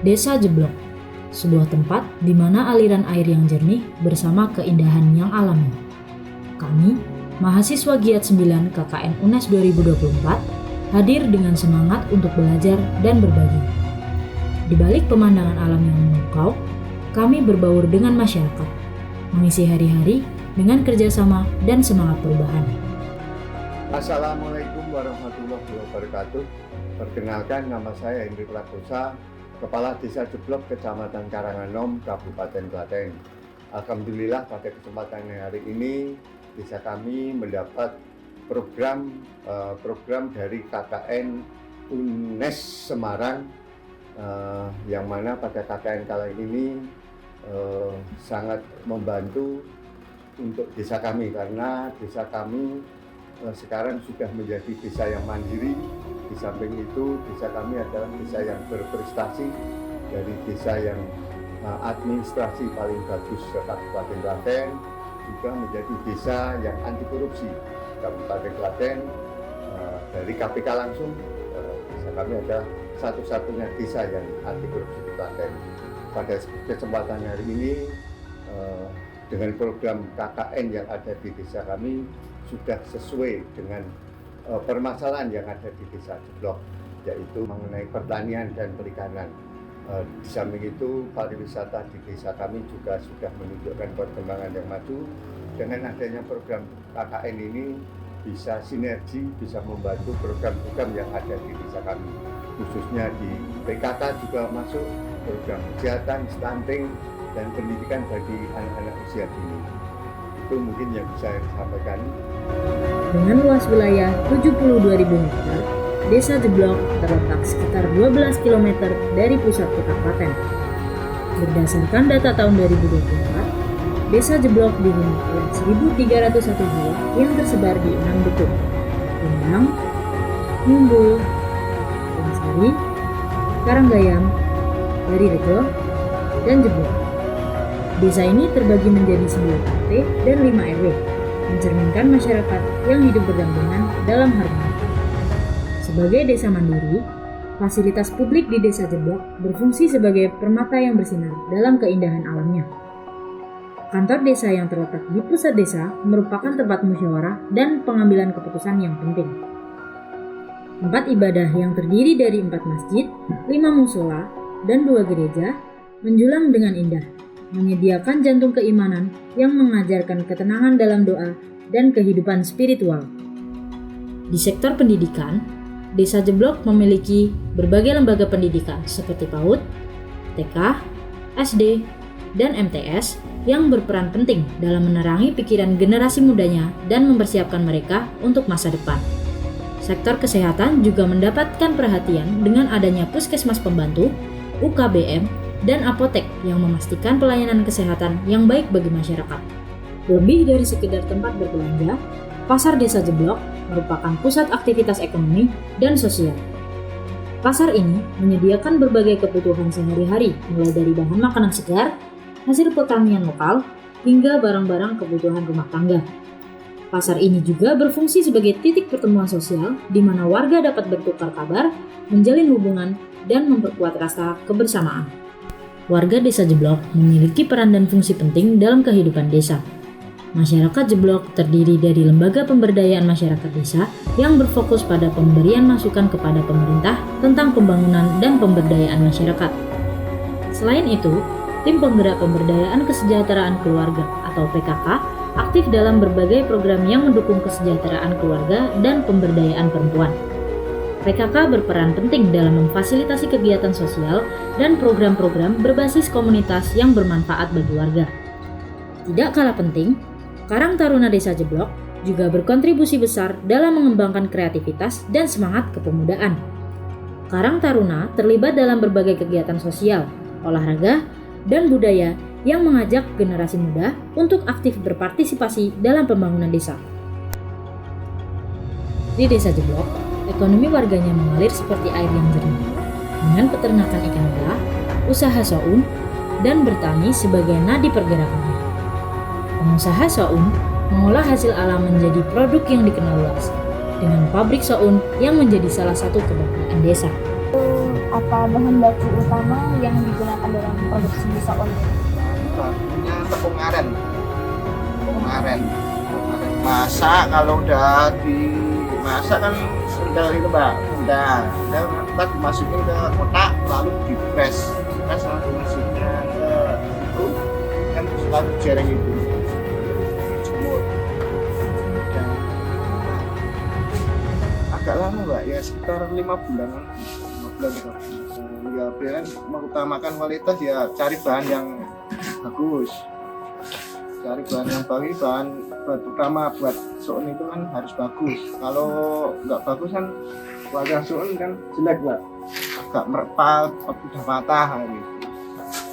Desa Jeblok, sebuah tempat di mana aliran air yang jernih bersama keindahan yang alami. Kami, mahasiswa Giat 9 KKN UNES 2024, hadir dengan semangat untuk belajar dan berbagi. Di balik pemandangan alam yang memukau, kami berbaur dengan masyarakat, mengisi hari-hari dengan kerjasama dan semangat perubahan. Assalamualaikum warahmatullahi wabarakatuh. Perkenalkan, nama saya Hendri Prakosa, Kepala Desa Jeblok, Kecamatan Karanganom, Kabupaten Klaten. Alhamdulillah pada kesempatan hari ini desa kami mendapat program dari KKN UNES Semarang, yang mana pada KKN kali ini sangat membantu untuk desa kami, karena desa kami sekarang sudah menjadi desa yang mandiri. Di samping itu, desa kami adalah desa yang berprestasi, dari desa yang administrasi paling bagus ke Kabupaten Klaten, juga menjadi desa yang anti korupsi Kabupaten Klaten. Dari KPK langsung, desa kami adalah satu-satunya desa yang anti korupsi di Klaten. Pada kesempatan hari ini, dengan program KKN yang ada di desa kami sudah sesuai dengan permasalahan yang ada di desa Jeblok, yaitu mengenai pertanian dan perikanan. Di samping itu, pariwisata di desa kami juga sudah menunjukkan perkembangan yang maju. Dengan adanya program KKN ini bisa sinergi, bisa membantu program-program yang ada di desa kami, khususnya di PKK juga masuk program kesehatan, stunting, dan pendidikan bagi anak-anak usia dini. Itu mungkin yang bisa saya sampaikan. Dengan luas wilayah 72.000 hektar, Desa Jeblok terletak sekitar 12 km dari pusat kota Klaten. Berdasarkan data tahun 2024, Desa Jeblok dihuni oleh 1.301 jiwa yang tersebar di 6 dusun: Kendang, Mumbul, Sari, Karanggayam, Darirejo, dan Jeblok. Desa ini terbagi menjadi 9 RT dan 5 RW, mencerminkan masyarakat yang hidup berdampingan dalam harmoni. Sebagai desa mandiri, fasilitas publik di Desa Jeblok berfungsi sebagai permata yang bersinar dalam keindahan alamnya. Kantor desa yang terletak di pusat desa merupakan tempat musyawarah dan pengambilan keputusan yang penting. Tempat ibadah yang terdiri dari 4 masjid, 5 musola, dan 2 gereja menjulang dengan indah, menyediakan jantung keimanan yang mengajarkan ketenangan dalam doa dan kehidupan spiritual. Di sektor pendidikan, Desa Jeblok memiliki berbagai lembaga pendidikan seperti PAUD, TK, SD, dan MTS yang berperan penting dalam menerangi pikiran generasi mudanya dan mempersiapkan mereka untuk masa depan. Sektor kesehatan juga mendapatkan perhatian dengan adanya puskesmas pembantu, UKBM, dan apotek yang memastikan pelayanan kesehatan yang baik bagi masyarakat. Lebih dari sekedar tempat berbelanja, Pasar Desa Jeblok merupakan pusat aktivitas ekonomi dan sosial. Pasar ini menyediakan berbagai kebutuhan sehari-hari, mulai dari bahan makanan segar, hasil pertanian lokal, hingga barang-barang kebutuhan rumah tangga. Pasar ini juga berfungsi sebagai titik pertemuan sosial di mana warga dapat bertukar kabar, menjalin hubungan, dan memperkuat rasa kebersamaan. Warga Desa Jeblok memiliki peran dan fungsi penting dalam kehidupan desa. Masyarakat Jeblok terdiri dari lembaga pemberdayaan masyarakat desa yang berfokus pada pemberian masukan kepada pemerintah tentang pembangunan dan pemberdayaan masyarakat. Selain itu, Tim Penggerak Pemberdayaan Kesejahteraan Keluarga atau PKK aktif dalam berbagai program yang mendukung kesejahteraan keluarga dan pemberdayaan perempuan. PKK berperan penting dalam memfasilitasi kegiatan sosial dan program-program berbasis komunitas yang bermanfaat bagi warga. Tidak kalah penting, Karang Taruna Desa Jeblok juga berkontribusi besar dalam mengembangkan kreativitas dan semangat kepemudaan. Karang Taruna terlibat dalam berbagai kegiatan sosial, olahraga, dan budaya yang mengajak generasi muda untuk aktif berpartisipasi dalam pembangunan desa. Di Desa Jeblok, ekonomi warganya mengalir seperti air yang jernih, dengan peternakan ikan nila, usaha soun, dan bertani sebagai nadi pergerakannya. Pengusaha soun mengolah hasil alam menjadi produk yang dikenal luas, dengan pabrik soun yang menjadi salah satu kebanggaan desa. apa bahan baku utama yang digunakan dalam produksi soun? Bakunya tepung aren. Tepung aren. Masak kalau udah dimasak kan udah itu Mbak, udah kita dimasukin ke kotak lalu dipres. Terus langsung masuknya ke itu kan lalu jereng itu. Jemur. Dan agak lama Mbak, ya sekitar 5 bulanan. 5 bulan itu. Ya biar mengutamakan kualitas ya cari bahan yang bagus. Cari bahan yang bagus, bahan utama buat soun itu kan harus bagus. Kalau nggak bagus kan wajah soun kan jelek Mbak, agak merepal, udah patah gitu.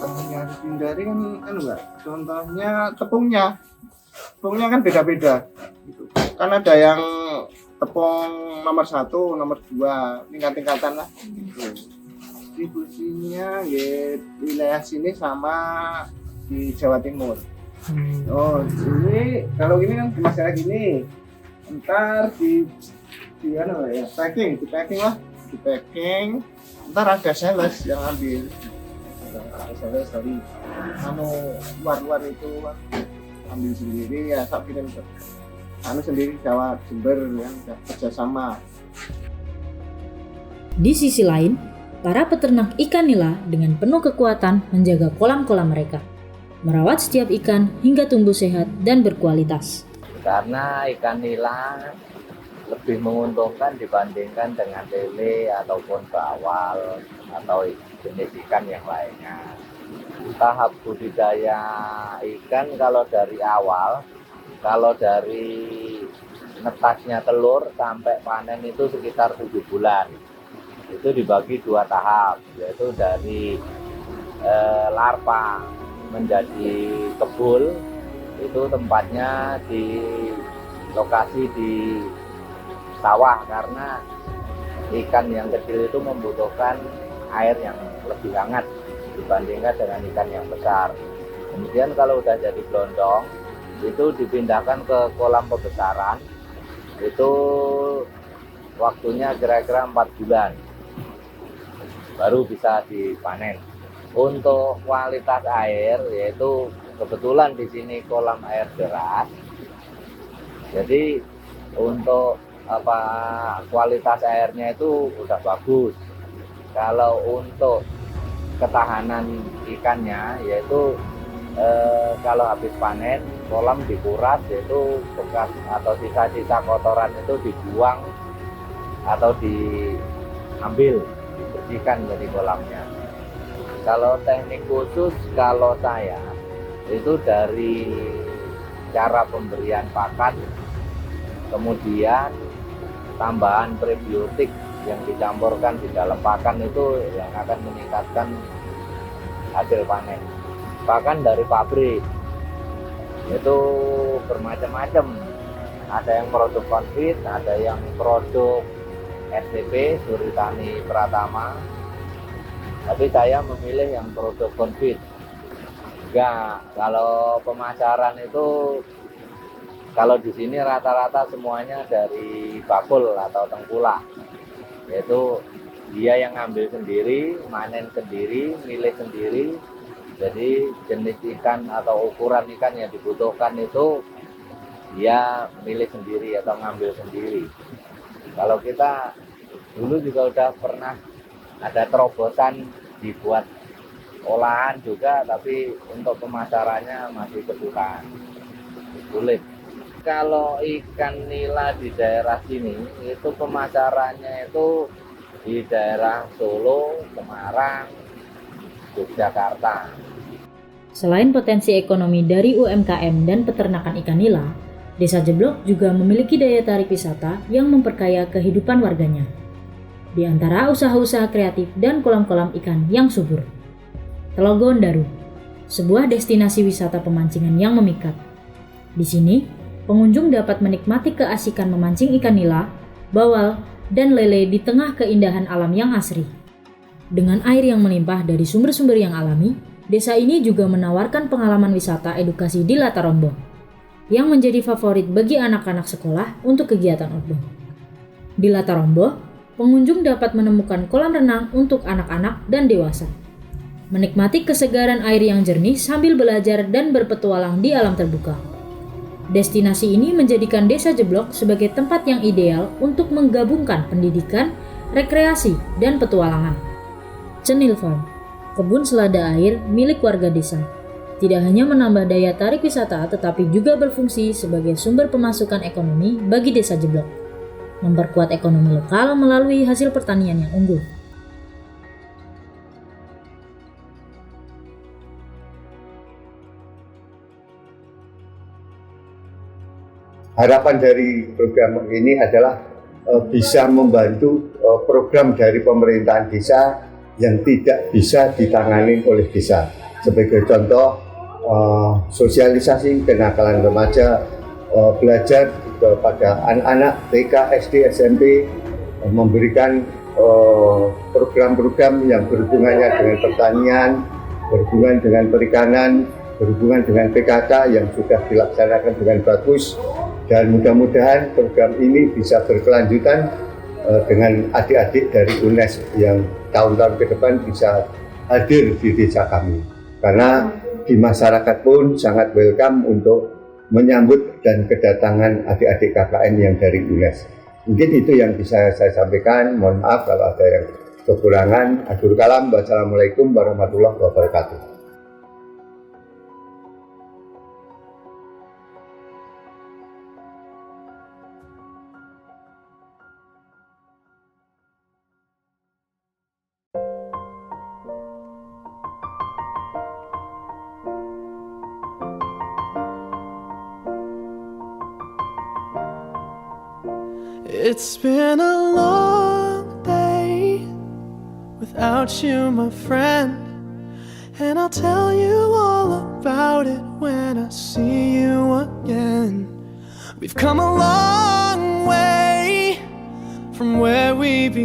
Yang harus dihindari kan Mbak, contohnya tepungnya kan beda-beda gitu. Kan ada yang tepung nomor 1, nomor 2, tingkat-tingkatan lah gitu. Distribusinya ya wilayah sini sama di Jawa Timur. Oh, ini kalau gini kan masalah gini, ntar di mana ya, packing lah, di packing, ntar ada sales yang ambil, ada sales dari luar itu ambil sendiri ya, tak kirim ke sendiri Jawa Jember yang kerjasama. Di sisi lain, para peternak ikan nila dengan penuh kekuatan menjaga kolam-kolam mereka, merawat setiap ikan hingga tumbuh sehat dan berkualitas. Karena ikan nila lebih menguntungkan dibandingkan dengan lele ataupun bawal atau jenis ikan yang lainnya. Tahap budidaya ikan kalau dari awal, kalau dari netasnya telur sampai panen itu sekitar 7 bulan. Itu dibagi 2 tahap, yaitu dari larva menjadi kebul, itu tempatnya di lokasi di sawah karena ikan yang kecil itu membutuhkan air yang lebih hangat dibandingkan dengan ikan yang besar. Kemudian kalau udah jadi blondong itu dipindahkan ke kolam pembesaran, itu waktunya kira-kira 4 bulan baru bisa dipanen. Untuk kualitas air, yaitu kebetulan di sini kolam air deras, jadi untuk kualitas airnya itu udah bagus. Kalau untuk ketahanan ikannya, yaitu kalau habis panen kolam dikuras, yaitu bekas atau sisa-sisa kotoran itu dibuang atau diambil, dibersihkan dari kolamnya. Kalau teknik khusus kalau saya itu dari cara pemberian pakan, kemudian tambahan prebiotik yang dicampurkan di dalam pakan itu yang akan meningkatkan hasil panen. Pakan dari pabrik itu bermacam-macam, ada yang produk konfit, ada yang produk STP Suritani Pratama, tapi saya memilih yang produk konfit. Enggak, kalau pemasaran itu kalau di sini rata-rata semuanya dari bakul atau tengkulak, yaitu dia yang ambil sendiri, manen sendiri, milih sendiri. Jadi jenis ikan atau ukuran ikan yang dibutuhkan itu dia milih sendiri atau ngambil sendiri. Kalau kita dulu juga udah pernah ada terobosan dibuat olahan juga, tapi untuk pemasarannya masih kesulitan, sulit. Kalau ikan nila di daerah sini itu pemasarannya itu di daerah Solo, Semarang, Yogyakarta. Selain potensi ekonomi dari UMKM dan peternakan ikan nila, Desa Jeblok juga memiliki daya tarik wisata yang memperkaya kehidupan warganya. Di antara usaha-usaha kreatif dan kolam-kolam ikan yang subur. Telogon Daru, sebuah destinasi wisata pemancingan yang memikat. Di sini, pengunjung dapat menikmati keasikan memancing ikan nila, bawal, dan lele di tengah keindahan alam yang asri. Dengan air yang melimpah dari sumber-sumber yang alami, desa ini juga menawarkan pengalaman wisata edukasi di Latarombo, yang menjadi favorit bagi anak-anak sekolah untuk kegiatan outdoor. Di Latarombo, pengunjung dapat menemukan kolam renang untuk anak-anak dan dewasa. Menikmati kesegaran air yang jernih sambil belajar dan berpetualang di alam terbuka. Destinasi ini menjadikan Desa Jeblok sebagai tempat yang ideal untuk menggabungkan pendidikan, rekreasi, dan petualangan. Cenil Farm, kebun selada air milik warga desa. Tidak hanya menambah daya tarik wisata, tetapi juga berfungsi sebagai sumber pemasukan ekonomi bagi Desa Jeblok, memperkuat ekonomi lokal melalui hasil pertanian yang unggul. Harapan dari program ini adalah bisa membantu program dari pemerintahan desa yang tidak bisa ditangani oleh desa. Sebagai contoh, sosialisasi kenakalan remaja, belajar kepada anak-anak TK, SD, SMP, memberikan program-program yang berhubungannya dengan pertanian, berhubungan dengan perikanan, berhubungan dengan PKK yang sudah dilaksanakan dengan bagus, dan mudah-mudahan program ini bisa berkelanjutan dengan adik-adik dari UNES yang tahun-tahun ke depan bisa hadir di desa kami. Karena di masyarakat pun sangat welcome untuk menyambut dan kedatangan adik-adik KKN yang dari UNES. Mungkin itu yang bisa saya sampaikan. Mohon maaf kalau ada yang kekurangan. Akhirul kalam. Wassalamualaikum warahmatullahi wabarakatuh. It's been a long day without you, my friend, and I'll tell you all about it when I see you again. We've come a long way from where we began.